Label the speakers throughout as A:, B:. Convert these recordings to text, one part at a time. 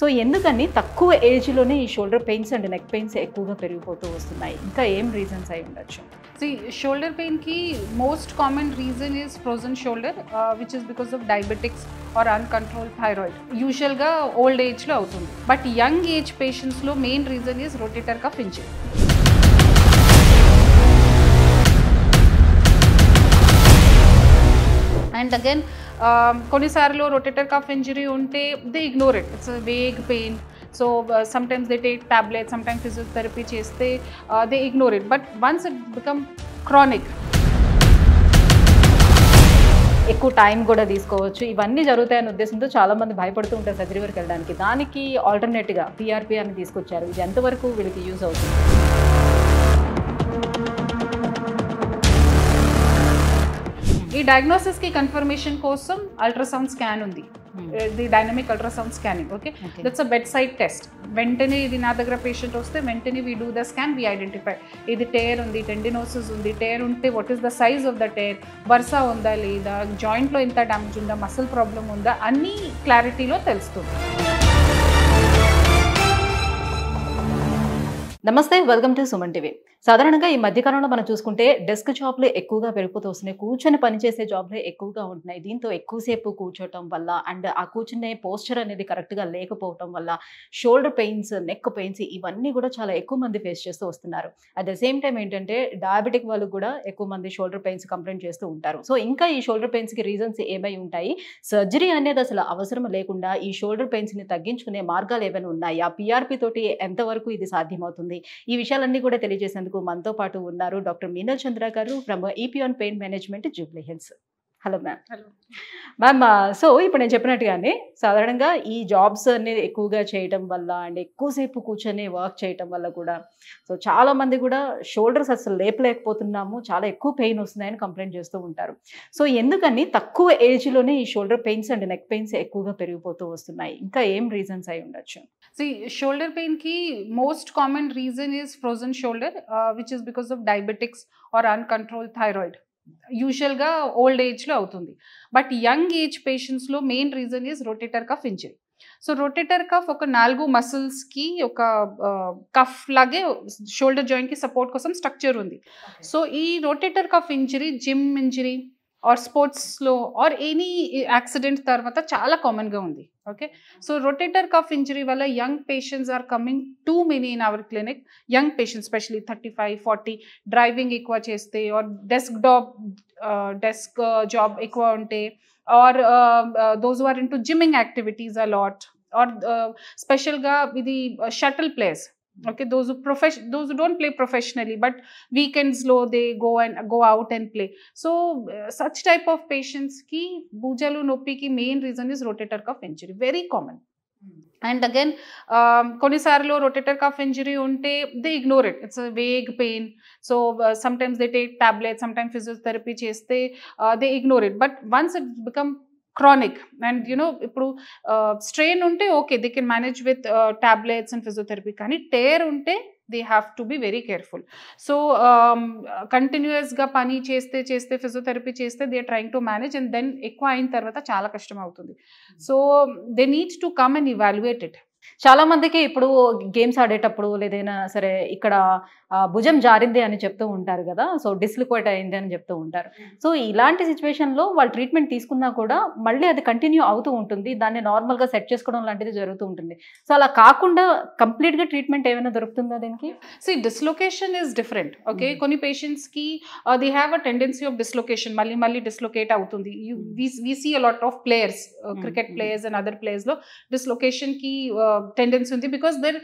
A: So ఎందుకని తక్కువ ఏజ్‌లోనే ఈ shoulder pains and neck pains ఎక్కువగా పెరిగిపోతూ వస్తున్నాయి? ఇంకా ఏం రీజన్స్ అయి ఉండొచ్చు?
B: See, shoulder pain ki most common reason is frozen shoulder, which is because of diabetics or uncontrolled thyroid. Usual ga old age lo avutundi, but young age patients lo main reason is rotator cuff injury. And again, కొన్నిసార్లు rotator cuff injury ఉంటే they ignore it. It's a vague pain. So sometimes they take tablets, sometimes physiotherapy చేస్తే they ignore it. But once it become chronic,
A: ఎక్కువ time కూడా తీసుకోవచ్చు. ఇవన్నీ జరుగుతాయనే ఉద్దేశంతో చాలామంది భయపడుతూ ఉంటారు సర్జరీ వరకు వెళ్ళడానికి. దానికి ఆల్టర్నేట్గా PRP అని తీసుకొచ్చారు. ఇది ఎంతవరకు వీళ్ళకి యూజ్ అవుతుంది?
B: ఈ డయాగ్నోసిస్కి కన్ఫర్మేషన్ కోసం అల్ట్రాసౌండ్ స్కాన్ ఉంది, the dynamic ultrasound scanning. Okay, that's a bedside test. వెంటనే ఇది నా దగ్గర పేషెంట్ వస్తే వెంటనే we do the scan, we identify ఇది టేర్ ఉంది, టెండినోసిస్ ఉంది, టేర్ ఉంటే what is the size of the tear, వర్సా ఉందా లేదా, జాయింట్లో ఎంత డ్యామేజ్ ఉందా, మసిల్ ప్రాబ్లం ఉందా, అన్నీ క్లారిటీలో తెలుస్తుంది.
A: నమస్తే, వెల్కమ్ టు సుమన్ టీవీ. సాధారణంగా ఈ మధ్యకాలంలో మనం చూసుకుంటే డెస్క్ జాబ్లు ఎక్కువగా పెరిగిపోతూ వస్తున్నాయి. కూర్చొని పనిచేసే జాబ్లే ఎక్కువగా ఉంటున్నాయి. దీంతో ఎక్కువసేపు కూర్చోవటం వల్ల అండ్ ఆ కూర్చునే పోస్చర్ అనేది కరెక్ట్గా లేకపోవటం వల్ల షోల్డర్ పెయిన్స్, నెక్ పెయిన్స్ ఇవన్నీ కూడా చాలా ఎక్కువ మంది ఫేస్ చేస్తూ వస్తున్నారు. అట్ ద సేమ్ టైం ఏంటంటే డయాబెటిక్ వాళ్ళు కూడా ఎక్కువ మంది షోల్డర్ పెయిన్స్ కంప్లైంట్ చేస్తూ ఉంటారు. సో ఇంకా ఈ షోల్డర్ పెయిన్స్కి రీజన్స్ ఏమై ఉంటాయి? సర్జరీ అనేది అసలు అవసరం లేకుండా ఈ షోల్డర్ పెయిన్స్ని తగ్గించుకునే మార్గాలు ఏమైనా ఉన్నాయా? PRP తోటి ఎంతవరకు ఇది సాధ్యమవుతుంది? ఈ విషయాలన్నీ కూడా తెలియజేసేందుకు మనతో పాటు ఉన్నారు డాక్టర్ మీనల్ చంద్ర గారు ఫ్రమ్ ఈపియాన్ pain management, Jubilee Hills. Hello ma'am.
B: Hello
A: ma'am, so ఇప్పుడు నేను చెప్పినట్టుగానే సాధారణంగా ఈ జాబ్స్ అనేది ఎక్కువగా చేయటం వల్ల అండ్ ఎక్కువసేపు కూర్చొని వర్క్ చేయటం వల్ల కూడా సో చాలామంది కూడా షోల్డర్స్ అసలు లేపలేకపోతున్నాము, చాలా ఎక్కువ పెయిన్ వస్తున్నాయని కంప్లైంట్ చేస్తూ ఉంటారు. సో ఎందుకని తక్కువ ఏజ్‌లోనే ఈ shoulder pains and neck pains ఎక్కువగా పెరిగిపోతూ వస్తున్నాయి? ఇంకా ఏం రీజన్స్ అయి ఉండొచ్చు?
B: See, shoulder pain ki most common reason is frozen shoulder, which is because of diabetics or uncontrolled thyroid. Usual ga old age lo avutundi, but young age patients lo main reason is rotator cuff injury. So rotator cuff oka 4 muscles ki oka cuff lage shoulder joint ki support kosam structure undi. So ee rotator cuff injury gym injury or sports లో or any accident తర్వాత చాలా కామన్గా ఉంది. Okay, so rotator cuff injury వల్ల young patients are coming too many in our clinic. Young patients specially 35-40 driving ఎక్కువ చేస్తే or desk job ఎక్కువ ఉంటే or those are into gymming activities a lot or స్పెషల్గా ఇది shuttle plays. Okay, those who don't play professionally but weekends lo they go out and play. So such type of patients ki bhujalu noppi ki main reason is rotator cuff injury, very common. And again, కొన్నిసార్లు rotator cuff injury ఉంటే they ignore it. It's a vague pain. So sometimes they take tablets, sometimes physiotherapy చేస్తే they ignore it. But once it become chronic and ఇప్పుడు strain ఉంటే okay they can manage with tablets and physiotherapy, కానీ tear ఉంటే they have to be very careful. So కంటిన్యూస్గా పని చేస్తే physiotherapy చేస్తే they are trying to manage and then ఎక్కువ అయిన తర్వాత చాలా కష్టం అవుతుంది. So they needs to come and evaluate it.
A: చాలా మందికి ఇప్పుడు గేమ్స్ ఆడేటప్పుడు లేదైనా సరే ఇక్కడ భుజం జారింది అని చెప్తూ ఉంటారు కదా, సో డిస్లోకేట్ అయింది అని చెప్తూ ఉంటారు. సో ఇలాంటి సిచ్యువేషన్లో వాళ్ళు ట్రీట్మెంట్ తీసుకున్నా కూడా మళ్ళీ అది కంటిన్యూ అవుతూ ఉంటుంది, దాన్ని నార్మల్గా సెట్ చేసుకోవడం లాంటిది జరుగుతూ ఉంటుంది. సో అలా కాకుండా కంప్లీట్గా ట్రీట్మెంట్ ఏమైనా దొరుకుతుందా దీనికి?
B: See, dislocation is different. Okay, కొన్ని పేషెంట్స్ కి they have a tendency of dislocation, మళ్ళీ డిస్లోకేట్ అవుతుంది. We see a lot of players, cricket players and other players లో dislocation కి tendency ఉంది because their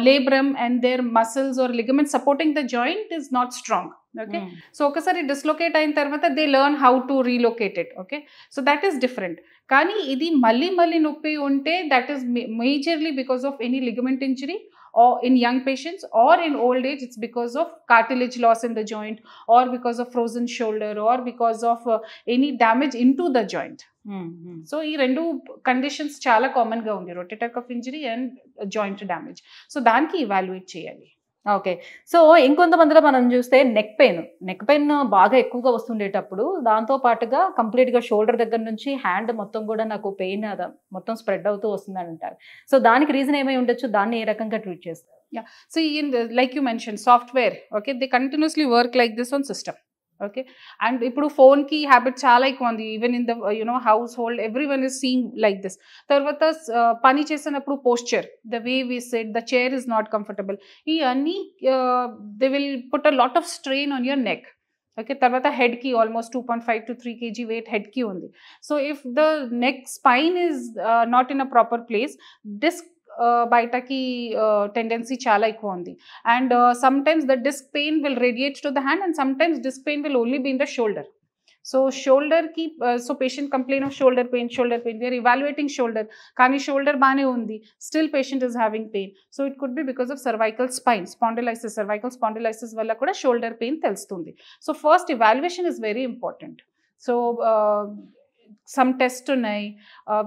B: labrum and their muscles or ligaments supporting the joint is not strong. Okay, so ఒకసారి dislocate అయిన తర్వాత they learn how to relocate it. Okay, so that is different. కానీ ఇది మళ్ళీ నొప్పి ఉంటే that is majorly because of any ligament injury or in young patients, or in old age it's because of cartilage loss in the joint or because of frozen shoulder or because of any damage into the joint. So ఈ రెండు conditions చాలా కామన్గా ఉంది, rotator cuff injury and joint damage. So దానికి evaluate చేయాలి.
A: Okay. So, ఇంకొంతమందిలో మనం చూస్తే neck pain బాగా ఎక్కువగా వస్తుండేటప్పుడు, దాంతో పాటుగా కంప్లీట్‌గా షోల్డర్ దగ్గర నుంచి హ్యాండ్ మొత్తం గూడా నాకు పెయిన్ మొత్తం స్ప్రెడ్ అవుతూ వస్తుందంటారు. సో, దానికి రీజన్ ఏమై ఉండొచ్చు? దాన్ని ఏ రకంగా ట్రీట్ చేస్తారు?
B: Yeah. See, like you mentioned, software, okay, they continuously work like this on system. Okay, and ఇప్పుడు phone ki habit చాలా ఎక్కువ ఉంది. Even in the household, everyone is seeing like this. తర్వాత పని చేసినప్పుడు posture, the way we sit, the chair is not comfortable. ఈ అన్ని they will put a lot of strain on your neck. Okay, తర్వాత head ki almost 2.5 to 3 kg weight head ki ఉంది. So if the neck spine is not in a proper place, disc బయటకి tendency చాలా ఎక్కువ ఉంది. And sometimes the disc pain will radiate to the hand and sometimes disc pain will only be in the shoulder. So షోల్డర్కి patient complain of shoulder pain we're evaluating shoulder, కానీ shoulder బాగానే ఉంది, still patient is having pain. So it could be because of cervical spine spondylosis, cervical spondylosis వల్ల కూడా shoulder pain తెలుస్తుంది. So first evaluation is very important. So some tests ఉన్నాయి,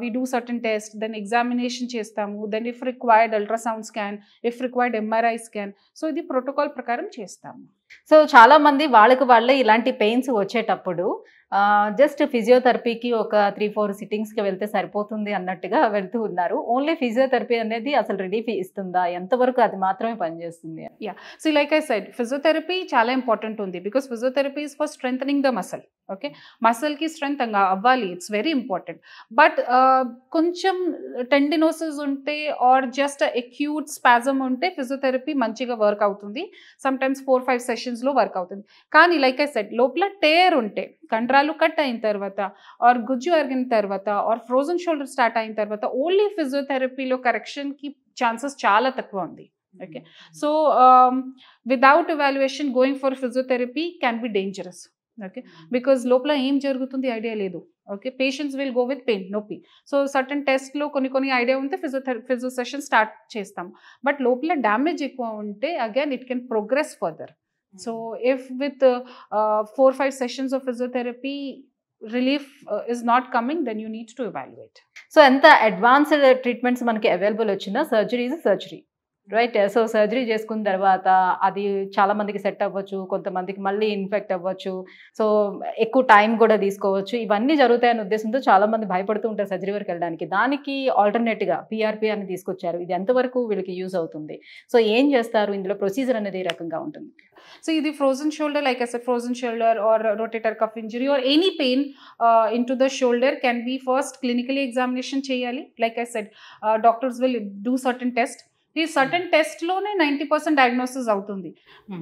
B: we do certain tests, then examination చేస్తాము, then if required ultrasound scan, if required MRI scan. So ఇది protocol ప్రకారం చేస్తాము.
A: So చాలా మంది వాళ్ళే ఇలాంటి పెయిన్స్ వచ్చేటప్పుడు జస్ట్ ఫిజియోథెరపీకి ఒక 3-4 సిట్టింగ్స్కి వెళ్తే సరిపోతుంది అన్నట్టుగా వెళ్తూ ఉన్నారు. ఓన్లీ ఫిజియోథెరపీ అనేది అసలు రిలీఫ్ ఇస్తుందా? ఎంతవరకు అది మాత్రమే పనిచేస్తుంది?
B: Yeah, so like I said, physiotherapy చాలా ఇంపార్టెంట్ ఉంది because physiotherapy is for strengthening the muscle. Okay, మసల్కి స్ట్రెంత్ అవ్వాలి, ఇట్స్ వెరీ ఇంపార్టెంట్. బట్ కొంచెం టెండినోసిస్ ఉంటే ఆర్ జస్ట్ అక్యూట్ స్పాజమ్ ఉంటే ఫిజియోథెరపీ మంచిగా వర్క్ అవుతుంది. సమ్టైమ్స్ 4-5 సెషన్స్లో వర్క్ అవుతుంది. కానీ లైక్ ఐ సెడ్, లోపల టేర్ ఉంటే, కండరాలు కట్ అయిన తర్వాత ఆర్ గుజ్జు అరిగిన తర్వాత ఆర్ ఫ్రోజన్ షోల్డర్ స్టార్ట్ అయిన తర్వాత ఓన్లీ ఫిజియోథెరపీలో కరెక్షన్కి ఛాన్సెస్ చాలా తక్కువ ఉంది. Okay, so without evaluation going for physiotherapy can be dangerous. Okay, because లోపల ఏం జరుగుతుంది ఐడియా లేదు. Okay, patients will go with pain, నొప్పి. సో సర్టన్ టెస్ట్లో కొన్ని ఐడియా ఉంటే ఫిజియో సెషన్ స్టార్ట్ చేస్తాం. బట్ లోపల డ్యామేజ్ ఎక్కువ ఉంటే again it can progress further. So if with 4-5 sessions of physiotherapy relief is not coming, then you need to evaluate.
A: So ఎంత advanced treatments మనకి available వచ్చినా సర్జరీ రైట్. సో సర్జరీ చేసుకున్న తర్వాత అది చాలా మందికి సెట్ అవ్వచ్చు, కొంతమందికి మళ్ళీ ఇన్ఫెక్ట్ అవ్వచ్చు, సో ఎక్కువ టైం కూడా తీసుకోవచ్చు. ఇవన్నీ జరుగుతాయనే ఉద్దేశంతో చాలా మంది భయపడుతూ ఉంటారు సర్జరీ వరకు వెళ్ళడానికి. దానికి ఆల్టర్నేట్గా పిఆర్పి అని తీసుకొచ్చారు. ఇది ఎంతవరకు వీళ్ళకి యూజ్ అవుతుంది? సో ఏం చేస్తారు ఇందులో? ప్రొసీజర్ అనేది ఏ రకంగా ఉంటుంది?
B: So the frozen shoulder, like I said, frozen shoulder or rotator cuff injury or any pain into the shoulder can be first clinically examination cheyali. Like I said, doctors will do certain tests. ఈ certain test లోనే 90% diagnosis అవుతుంది.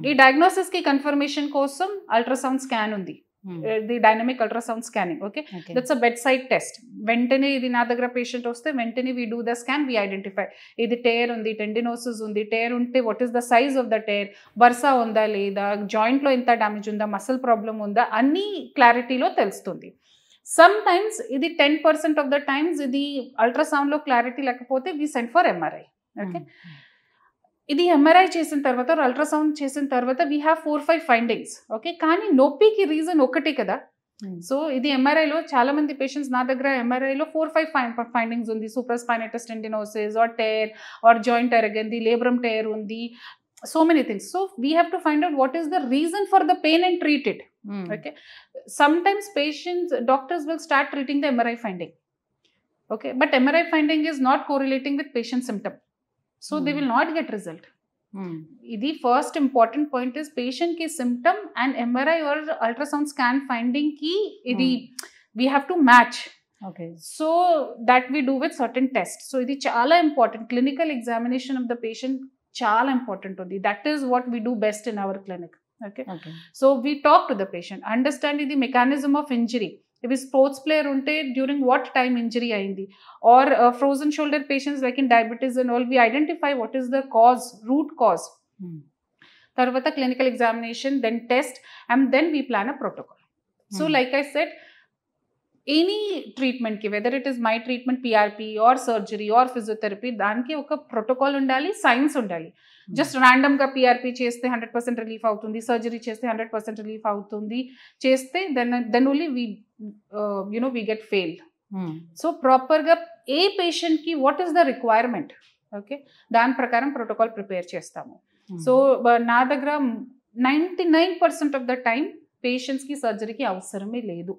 B: ఈ diagnosis కి confirmation కోసం ultrasound scan ఉంది, the dynamic ultrasound scanning. Okay, that's a bedside test. వెంటనే ఇది నా దగ్గర పేషెంట్ వస్తే వెంటనే we do the scan, we identify ఇది టేర్ ఉంది, టెండినోసిస్ ఉంది, టేర్ ఉంటే what is the size of the tear, వర్సా ఉందా లేదా, జాయింట్లో ఎంత డ్యామేజ్ ఉందా, మసిల్ ప్రాబ్లమ్ ఉందా, అన్ని క్లారిటీలో తెలుస్తుంది. సమ్ టైమ్స్ ఇది 10% ఆఫ్ ద టైమ్స్ ఇది అల్ట్రాసౌండ్లో క్లారిటీ లేకపోతే we send for MRI. Okay, ఇది ఎంఆర్ఐ చేసిన తర్వాత అల్ట్రాసౌండ్ చేసిన తర్వాత వీ హ్యావ్ 4-5 ఫైండింగ్స్. ఓకే, కానీ నొప్పికి రీజన్ ఒకటే కదా. సో ఇది ఎంఆర్ఐలో చాలా మంది పేషెంట్స్ నా దగ్గర ఎంఆర్ఐలో 4-5 ఫైండింగ్స్ ఉంది. Supraspinatus tendinosis or tear or joint ఎరగంది, లేబ్రమ్ టేర్ ఉంది, so many things. So we have to find out what is the reason for the pain and treat it. Okay, sometimes doctors will start treating the MRI finding. Okay, but MRI finding is not correlating with patient symptom, so they will not get result. The first important point is patient ki symptom and MRI or ultrasound scan finding ki we have to match.
A: Okay,
B: so that we do with certain tests. So ఇది చాలా important. Clinical examination of the patient చాలా important ఉంది. That is what we do best in our clinic. Okay, so we talk to the patient, understand ఇది mechanism of injury. ఇవి sports player ఉంటే during what time injury అయింది, or frozen shoulder patients like in diabetes and all, we identify what is the cause, root cause. తర్వాత clinical examination, then test, and then we plan a protocol. So like I said, any ట్రీట్మెంట్కి, weather it is my treatment, PRP or surgery or physiotherapy, దానికి ఒక protocol ఉండాలి, science ఉండాలి. Just ర్యాండమ్గా PRP చేస్తే 100% relief అవుతుంది, surgery చేస్తే 100% relief అవుతుంది చేస్తే then only we get failed. So ప్రాపర్గా ఏ పేషెంట్కి what is the requirement, okay, దాని ప్రకారం ప్రోటోకాల్ ప్రిపేర్ చేస్తాము. సో నా దగ్గర 99% ఆఫ్ ద టైం పేషెంట్స్కి సర్జరీకి అవసరమే లేదు.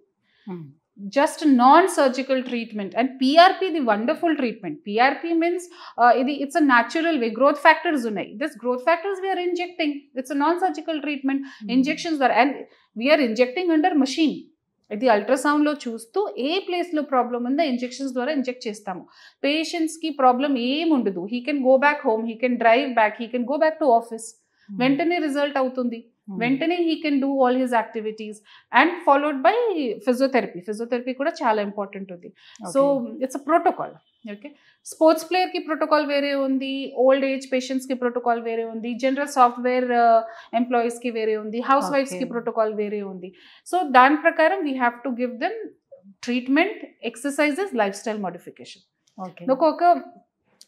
B: Just non surgical treatment. And PRP the wonderful treatment. PRP means it's a natural way. Growth factors ఉన్నాయి. This growth factors we're injecting. It's a non surgical treatment. Injections and we're injecting under machine. ఇది అల్ట్రాసౌండ్లో చూస్తూ ఏ ప్లేస్లో problem ఉందో injections ద్వారా inject చేస్తాము. పేషెంట్స్కి problem ఏం ఉండదు. He can go back home, he can drive back, he can go back to office. వెంటనే రిజల్ట్ అవుతుంది. వెంటనే he can do all his activities and followed by physiotherapy. Physiotherapy కూడా చాలా ఇంపార్టెంట్ ఉంది. So it's a protocol. Okay, sports ప్లేయర్కి protocol వేరే ఉంది, old age పేషెంట్స్కి ప్రోటోకాల్ వేరే ఉంది, జనరల్ సాఫ్ట్వేర్ ఎంప్లాయీస్కి వేరే ఉంది, హౌస్ వైఫ్స్కి ప్రోటోకాల్ వేరే ఉంది. సో దాని ప్రకారం we have to give them treatment, exercises, life style modification. ఒక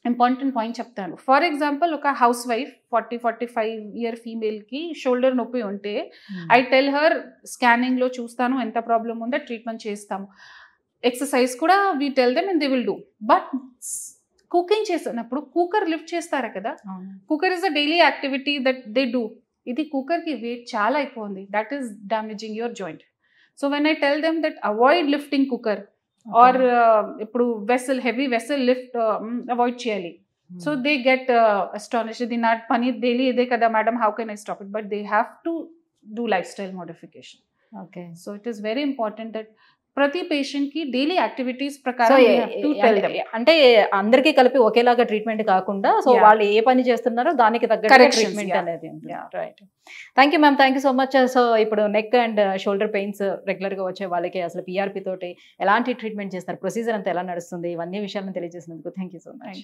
B: ఇంపార్టెంట్ పాయింట్ చెప్తాను. ఫర్ ఎగ్జాంపుల్, ఒక హౌస్ వైఫ్ 40-45 ఇయర్ ఫీమేల్కి షోల్డర్ నొప్పి ఉంటే ఐ టెల్ హర్ స్కానింగ్లో చూస్తాను ఎంత ప్రాబ్లం ఉందో, ట్రీట్మెంట్ చేస్తాము. ఎక్సర్సైజ్ కూడా we tell them and they will do. But cooking చేసినప్పుడు కుక్కర్ లిఫ్ట్ చేస్తారు కదా, cooker is a daily activity that they do. ఇది కుక్కర్కి వెయిట్ చాలా ఎక్కువ ఉంది, that is damaging your joint. So when I tell them that avoid lifting cooker or ఇప్పుడు vessel, heavy vessel lift avoid చేయాలి. So they get astonished. ఇది నా పని డైలీ ఇదే కదా madam, how can I stop it? But they have to do life style modification. Okay, so it is very important that ప్రతి patient కి daily activities ప్రకారం
A: అంటే అందరికీ కలిపి ఒకేలాగా ట్రీట్మెంట్ కాకుండా, సో వాళ్ళు ఏ పని చేస్తున్నారో దానికి తగ్గ ట్రీట్మెంట్ అనేది. Right, thank you ma'am, thank you so much. So ఇప్పుడు neck and shoulder pains regular గా వచ్చే వాళ్ళకి అసలు పిఆర్పి తోటి ఎలాంటి ట్రీట్మెంట్ చేస్తారు, ప్రొసీజర్ అంతా ఎలా నడుస్తుంది, ఇవన్నీ విషయాలను తెలియజేసినందుకు థ్యాంక్ యూ సో మచ్.